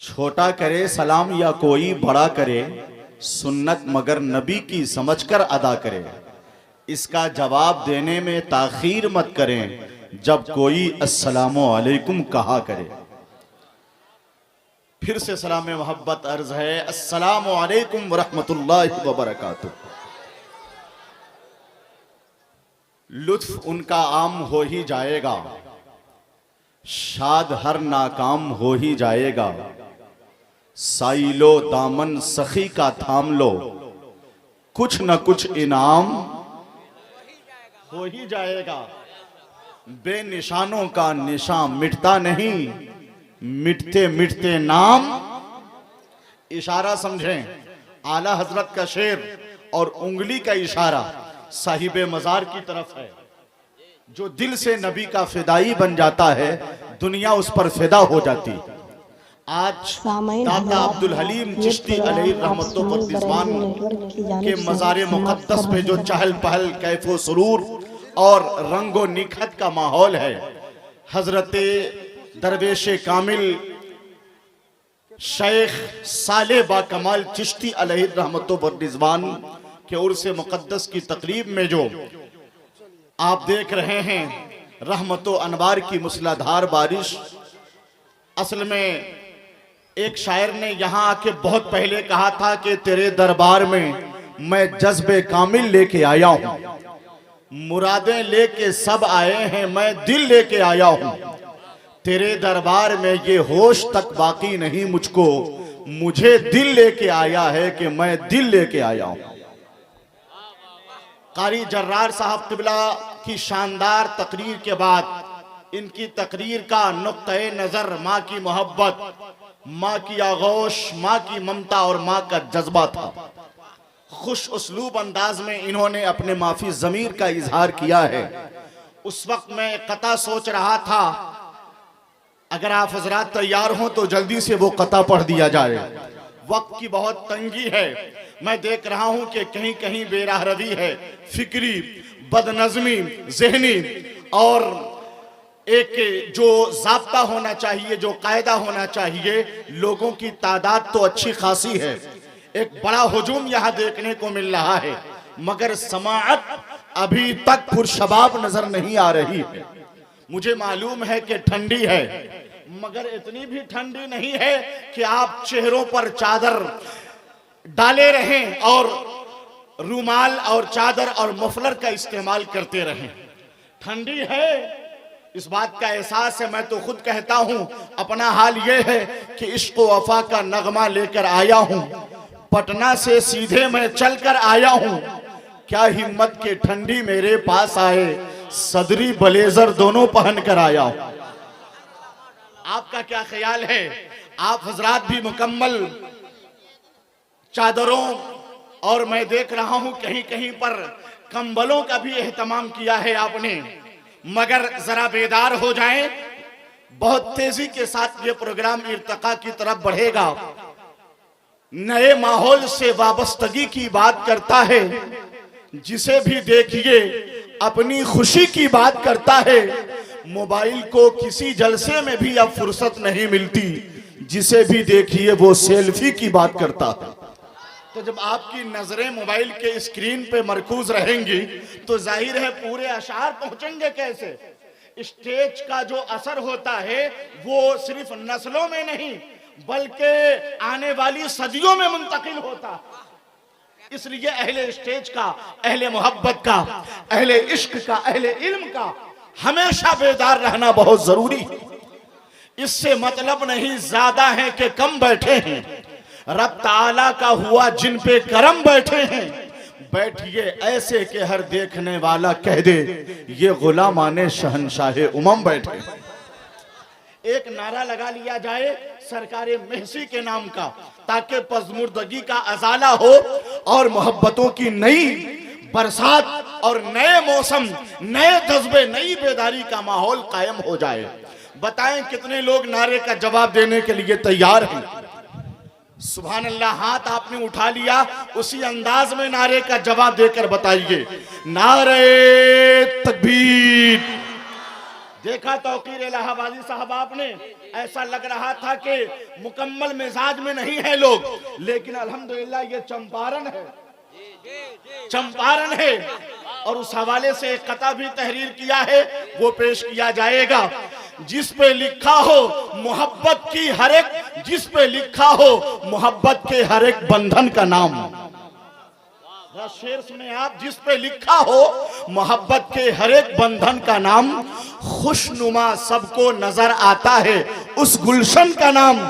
छोटा करे सलाम या कोई बड़ा करे, सुन्नत मगर नबी की समझकर अदा करे। इसका जवाब देने में ताखीर मत करें जब कोई अस्सलामु अलैकुम कहा करे। फिर से सलाम मोहब्बत अर्ज है, अस्सलामु अलैकुम वरहमतुल्लाहि वबरकातुह। लुत्फ उनका आम हो ही जाएगा, शाद हर नाकाम हो ही जाएगा। साइलो दामन सखी का थाम लो, कुछ न कुछ इनाम हो ही जाएगा। बेनिशानों का निशान मिटता नहीं, मिटते मिटते नाम। इशारा समझें, आला हजरत का शेर और उंगली का इशारा साहिबे मजार की तरफ है। जो दिल से नबी का फिदाई बन जाता है, दुनिया उस पर फिदा हो जाती। आज दाता अब्दुल हलीम चिश्ती अलैहि रहमतों पर रिज़वान के मज़ार मुक़द्दस पे जो चहल पहल, कैफो सुरूर और रंगो निखत का माहौल है, हजरत दरवेश कामिल शेख साले बा कमाल चिश्ती अलैहि रहमतों पर रिज़वान के उर्स मुक़द्दस की तकरीब में जो आप देख रहे हैं, रहमतो अनवार की मूसलाधार बारिश। असल में एक शायर ने यहाँ आके बहुत पहले कहा था कि तेरे दरबार में मैं जज्बे कामिल लेके आया हूँ, मुरादें लेके सब आए हैं, मैं दिल लेके आया हूँ। तेरे दरबार में ये होश तक बाकी नहीं मुझको, मुझे दिल लेके आया है कि मैं दिल लेके आया हूँ। कारी जर्रार साहब क़िबला की शानदार तकरीर के बाद इनकी तकरीर का नुक्ते नज़र माँ की मोहब्बत, माँ की आगोश, माँ की ममता और माँ का जज्बा था। खुश उसलूब अंदाज में इन्होंने अपने माफी ज़मीर का इजहार किया है। उस वक्त मैं एक कता सोच रहा था, अगर आप हजरात तैयार हों तो जल्दी से वो कता पढ़ दिया जाए। वक्त की बहुत तंगी है। मैं देख रहा हूं कि कहीं कहीं बेराहरवी है, फिक्री बदनज़मी, ज़हनी, और एक जो ज़ाब्ता होना चाहिए, जो कायदा होना चाहिए, लोगों की तादाद तो अच्छी खासी है। एक बड़ा हुजूम यहाँ देखने को मिल रहा है, मगर समाअत अभी तक पुरशबाब नजर नहीं आ रही है। मुझे मालूम है कि ठंडी है, मगर इतनी भी ठंडी नहीं है कि आप चेहरों पर चादर डाले रहें और रूमाल और चादर और मफलर का इस्तेमाल करते रहें। ठंडी है, इस बात का एहसास है। मैं तो खुद कहता हूं, अपना हाल यह है कि इश्क व वफा का नगमा लेकर आया हूं, पटना से सीधे मैं चलकर आया हूं। क्या हिम्मत के ठंडी मेरे पास आए, सदरी ब्लेजर दोनों पहन कर आया हूं। आपका क्या ख्याल है? आप हजरात भी मुकम्मल चादरों, और मैं देख रहा हूं कहीं कहीं पर कंबलों का भी एहतमाम किया है आपने, मगर जरा बेदार हो जाएं। बहुत तेजी के साथ ये प्रोग्राम इर्तिका की तरफ बढ़ेगा। नए माहौल से वाबस्तगी की बात करता है, जिसे भी देखिए अपनी खुशी की बात करता है। मोबाइल को किसी जलसे में भी अब फुर्सत नहीं मिलती, जिसे भी देखिए वो सेल्फी की बात करता है। तो जब आपकी नजरें मोबाइल के स्क्रीन पे मरकूज रहेंगी तो जाहिर है पूरे अशार पहुंचेंगे कैसे। स्टेज का जो असर होता है वो सिर्फ नस्लों में नहीं बल्कि आने वाली सदियों में मुंतकिल होता है। इसलिए अहले स्टेज का, अहले मोहब्बत का, अहले इश्क का, अहले इल्म का हमेशा बेदार रहना बहुत जरूरी है। इससे मतलब नहीं ज्यादा है कि कम बैठे हैं, रब ताला का हुआ जिन पे करम बैठे हैं। बैठिए ऐसे कि हर देखने वाला कह दे ये गुलामाने शहनशाहे उमम बैठे। एक नारा लगा लिया जाए सरकारे महसी के नाम का, ताकि पज़मुर्दगी का अजाला हो और मोहब्बतों की नई बरसात और नए मौसम, नए जज्बे, नई बेदारी का माहौल कायम हो जाए। बताएं कितने लोग नारे का जवाब देने के लिए तैयार हैं? सुभान अल्लाह। हाथ आपने उठा लिया, उसी अंदाज में नारे का जवाब देकर बताइए, नारे तकबीर। देखा तौकीर इलाहाबादी साहब आपने, ऐसा लग रहा था कि मुकम्मल मिजाज में नहीं है लोग, लेकिन अल्हम्दुलिल्लाह ये चंपारण है, चंपारण है। और उस हवाले से एक कथा भी तहरीर किया है, वो पेश किया जाएगा। जिस पे लिखा हो मोहब्बत की हर एक, जिस पे लिखा हो मोहब्बत के हर एक बंधन का नाम, शेर सुने आप, जिस पे लिखा हो मोहब्बत के हर एक बंधन का नाम, खुशनुमा सबको नजर आता है उस गुलशन का नाम।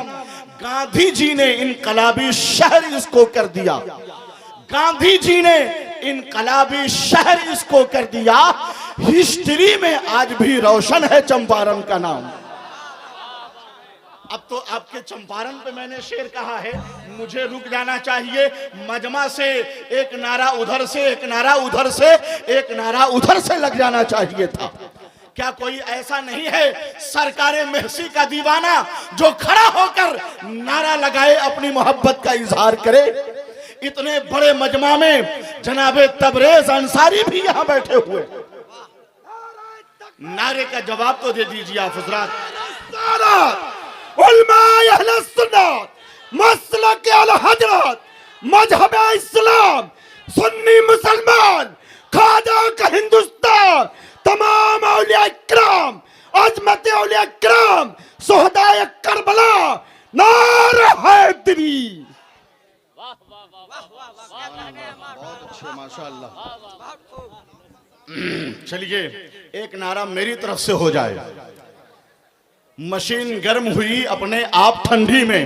गांधी जी ने इनकलाबी शहर इसको कर दिया, गांधी जी ने इनकलाबी शहर इसको कर दिया। हिस्ट्री में आज भी रोशन है चंपारण का नाम। अब तो आपके चंपारण पे मैंने शेर कहा है, मुझे रुक जाना चाहिए। मजमा से एक नारा उधर से, एक नारा उधर से, एक नारा उधर से लग जाना चाहिए था। क्या कोई ऐसा नहीं है सरकारे महसी का दीवाना जो खड़ा होकर नारा लगाए, अपनी मोहब्बत का इजहार करे? इतने बड़े मजमा में जनाबे तबरेज अंसारी भी यहां बैठे हुए, नारे का जवाब तो दे दीजिए आप हज़रात। उलमाए अहले सुन्नत, मसलक अल हजरत, मजहब इस्लाम, सुन्नी मुसलमान, खाजा का हिंदुस्तान, तमाम औलिया इकराम, अजमत औलिया इकराम, सुहदाए करबला, नारे हैदरी। बहुत अच्छे, माशाअल्लाह। चलिए एक नारा मेरी तरफ से हो जाए। मशीन गर्म हुई अपने आप ठंडी में,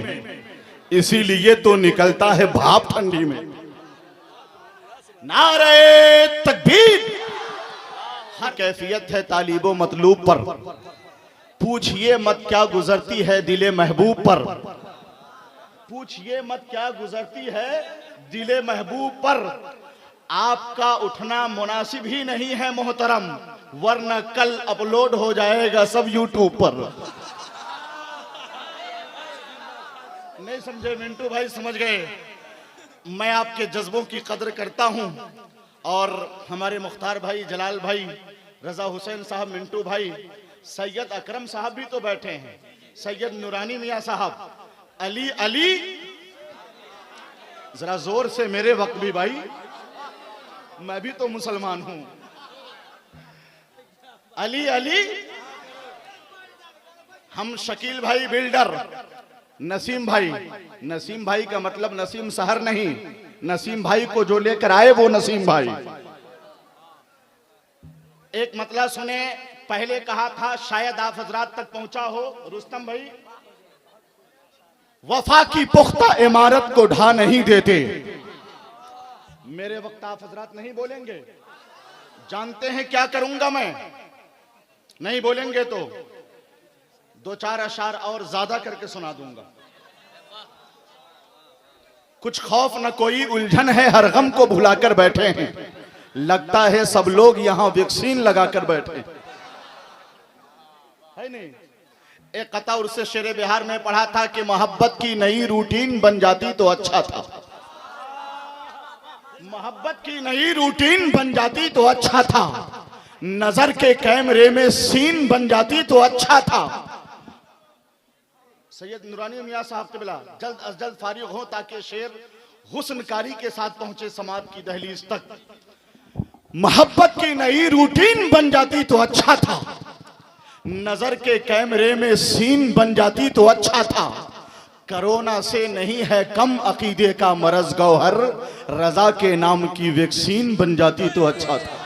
इसीलिए तो निकलता है भाप ठंडी में। नारे तकबीर। हाँ, कैफियत है तालिबो मतलूब पर, पूछिए मत क्या गुजरती है दिले महबूब पर, पूछिए मत क्या गुजरती है दिले महबूब पर। आपका उठना मुनासिब ही नहीं है मोहतरम, वरना कल अपलोड हो जाएगा सब यूट्यूब पर। नहीं समझे मिंटू भाई? समझ गए। मैं आपके जज्बों की कदर करता हूं, और हमारे मुख्तार भाई, जलाल भाई, रजा हुसैन साहब, मिंटू भाई, सैयद अकरम साहब भी तो बैठे हैं, सैयद नूरानी मियां साहब, अली अली, जरा जोर से मेरे वक्त भी भाई, मैं भी तो मुसलमान हूं। अली अली, हम शकील भाई बिल्डर, नसीम भाई, नसीम भाई का मतलब नसीम शहर नहीं, नसीम भाई को जो लेकर आए वो नसीम भाई। एक मतलब सुने, पहले कहा था शायद आप हजरात तक पहुंचा हो, रुस्तम भाई, वफा की पुख्ता इमारत को ढा नहीं देते। मेरे वक्त आप हजरात नहीं बोलेंगे, जानते हैं क्या करूंगा मैं? नहीं बोलेंगे तो दो चार अशार और ज्यादा करके सुना दूंगा। कुछ खौफ न कोई उलझन है, हर गम को भुलाकर बैठे हैं, लगता है सब लोग यहां वैक्सीन लगाकर बैठे है। नहीं, एक कथा उससे शेरे बिहार में पढ़ा था कि मोहब्बत की नई रूटीन बन जाती तो अच्छा था, मोहब्बत की नई रूटीन बन जाती तो अच्छा था, नजर के कैमरे में सीन बन जाती तो अच्छा था। सैयद नूरानी मियां साहब के बिला जल्द अज जल्द फारिग हो, ताकि शेर हुस्नकारी के साथ पहुंचे समाज की दहलीज तक। मोहब्बत की नई रूटीन बन जाती तो अच्छा था, नजर के कैमरे में सीन बन जाती तो अच्छा था। कोरोना से नहीं है कम अकीदे का मरज गौहर, रजा के नाम की वैक्सीन बन जाती तो अच्छा था,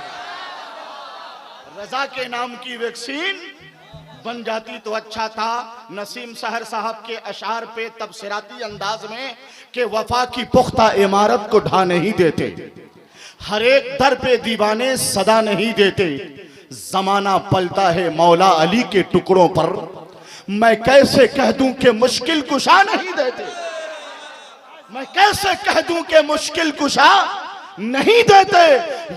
रजा के नाम की वैक्सीन बन जाती तो अच्छा था। नसीम शहर साहब के अशार पे तबसराती अंदाज में कि वफा की पुख्ता इमारत को ढा नहीं देते, हर एक दर पे दीवाने सदा नहीं देते, जमाना पलता है मौला अली के टुकड़ों पर, मैं कैसे कह दूं कि मुश्किल कुशा नहीं देते, मैं कैसे कह दूं कि मुश्किल कुशा नहीं देते।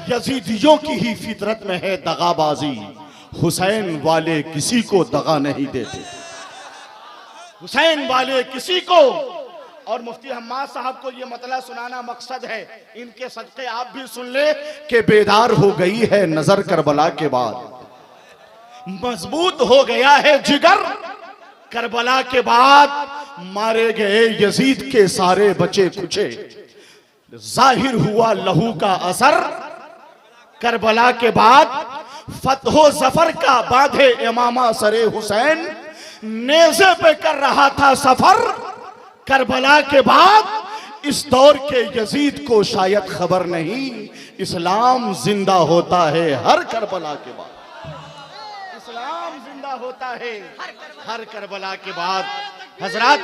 यजीदियों की ही फितरत में है दगाबाजी, हुसैन वाले किसी को दगा नहीं देते, हुसैन वाले किसी को। और मुफ्ती हम्माद साहब को ये मतला सुनाना मकसद है, इनके सदक़े आप भी सुन ले कि बेदार हो गई है नजर करबला के बाद, मजबूत हो गया है जिगर, करबला के बाद मारे गए यजीद के सारे बचे कुचे, जाहिर हुआ लहू का असर, करबला के बाद फतहो जफर का बांधे इमामा सरे हुसैन, नेज़े पे कर रहा था सफर, करबला के बाद इस दौर के यजीद को शायद खबर नहीं, इस्लाम जिंदा होता है हर करबला के बाद, इस्लाम जिंदा होता है हर करबला के बाद। हजरत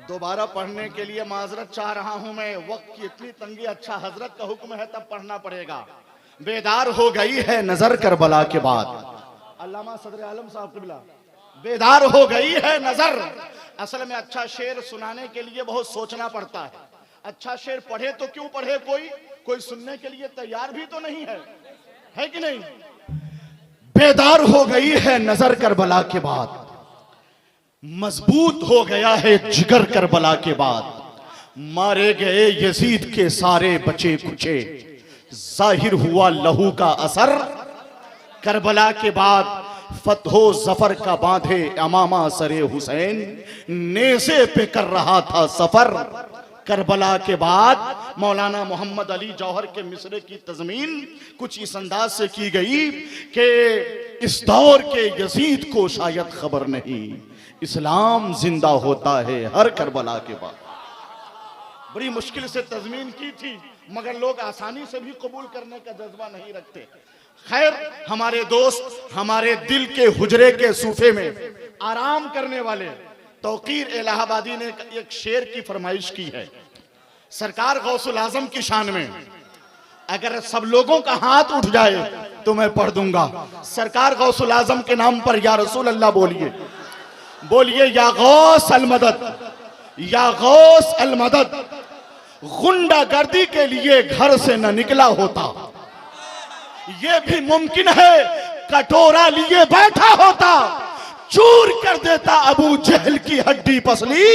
दोबारा पढ़ने के लिए माजरत चाह रहा हूं मैं, वक्त की इतनी तंगी, अच्छा हजरत का हुक्म है तब पढ़ना पड़ेगा। बेदार हो गई है नजर करबला के बाद, अल्लामा सदर आलम साहब क़िबला, बेदार हो गई है नजर। असल में अच्छा शेर सुनाने के लिए बहुत सोचना पड़ता है, अच्छा शेर पढ़े तो क्यों पढ़े, कोई सुनने के लिए तैयार भी तो नहीं है कि नहीं। बेदार हो गई है नजर करबला के बाद, मजबूत हो गया है जिगर करबला के बाद, मारे गए यजीद के सारे बचे कुचे, जाहिर हुआ लहू का असर, करबला के बाद फतहो जफर का बांधे इमामा सरे हुसैन, नेज़े पे कर रहा था सफर, करबला के बाद मौलाना मोहम्मद अली जौहर के मिसरे की तज़मीन कुछ इस अंदाज से की गई कि इस दौर के यजीद को शायद खबर नहीं, इस्लाम जिंदा होता है हर करबला के बाद। बड़ी मुश्किल से तज़मीन की थी मगर लोग आसानी से भी कबूल करने का जज्बा नहीं रखते। खैर, हमारे दोस्त हमारे दिल के हुजरे के सूफे में आराम करने वाले तौकीर इलाहाबादी ने एक शेर की फरमाइश की है सरकार गौसुल आजम की शान में, अगर सब लोगों का हाथ उठ जाए तो मैं पढ़ दूंगा। सरकार गौसुल आजम के नाम पर या रसूल अल्लाह बोलिए, बोलिए या गौस अल मदद, या गौस अल मदद, गुंडागर्दी के लिए घर से न निकला होता, ये भी मुमकिन है कटोरा लिए बैठा होता, चूर कर देता अबू जहल की हड्डी पसली,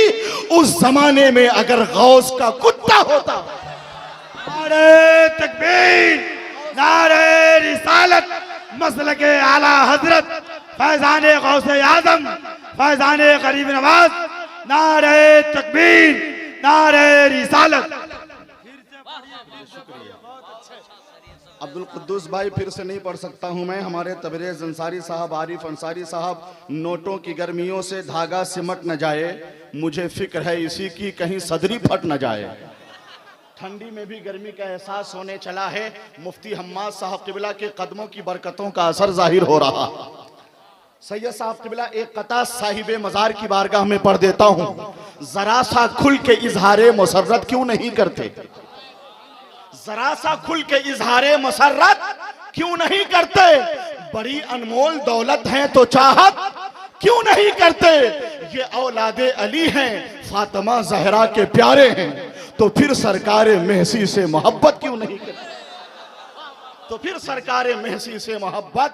उस जमाने में अगर गौस का कुत्ता होता। नारे तकबीर, नारे रिसालत, मसलके आला हजरत फैजाने गौसे आजम, फैजाने गरीब नवाज, नारे तकबीर, नारे रिसालत। अब्दुल कुद्दूस भाई फिर से नहीं पढ़ सकता हूं मैं, हमारे तबरेज अंसारी साहब, आरिफ अंसारी साहब, नोटों की गर्मियों से धागा सिमट न जाए, मुझे फिक्र है इसी की कहीं सदरी फट न जाए। ठंडी में भी गर्मी का एहसास होने चला है, मुफ्ती हम्माद साहब क़िबला के कदमों की बरकतों का असर जाहिर हो रहा। सैयद साहब क़िबला एक कता साहिबे मज़ार की बारगाह में पढ़ देता हूं, जरा सा खुल के इजहारे मुसर्रत क्यों नहीं करते, जरा सा खुल के इजहारे मसर्रत क्यों नहीं करते, बड़ी अनमोल दौलत है तो चाहत क्यों नहीं करते, ये औलादे अली हैं, फातिमा जहरा के प्यारे हैं, तो फिर सरकारे महसी से मोहब्बत क्यों नहीं करते, तो फिर सरकारे महसी से मोहब्बत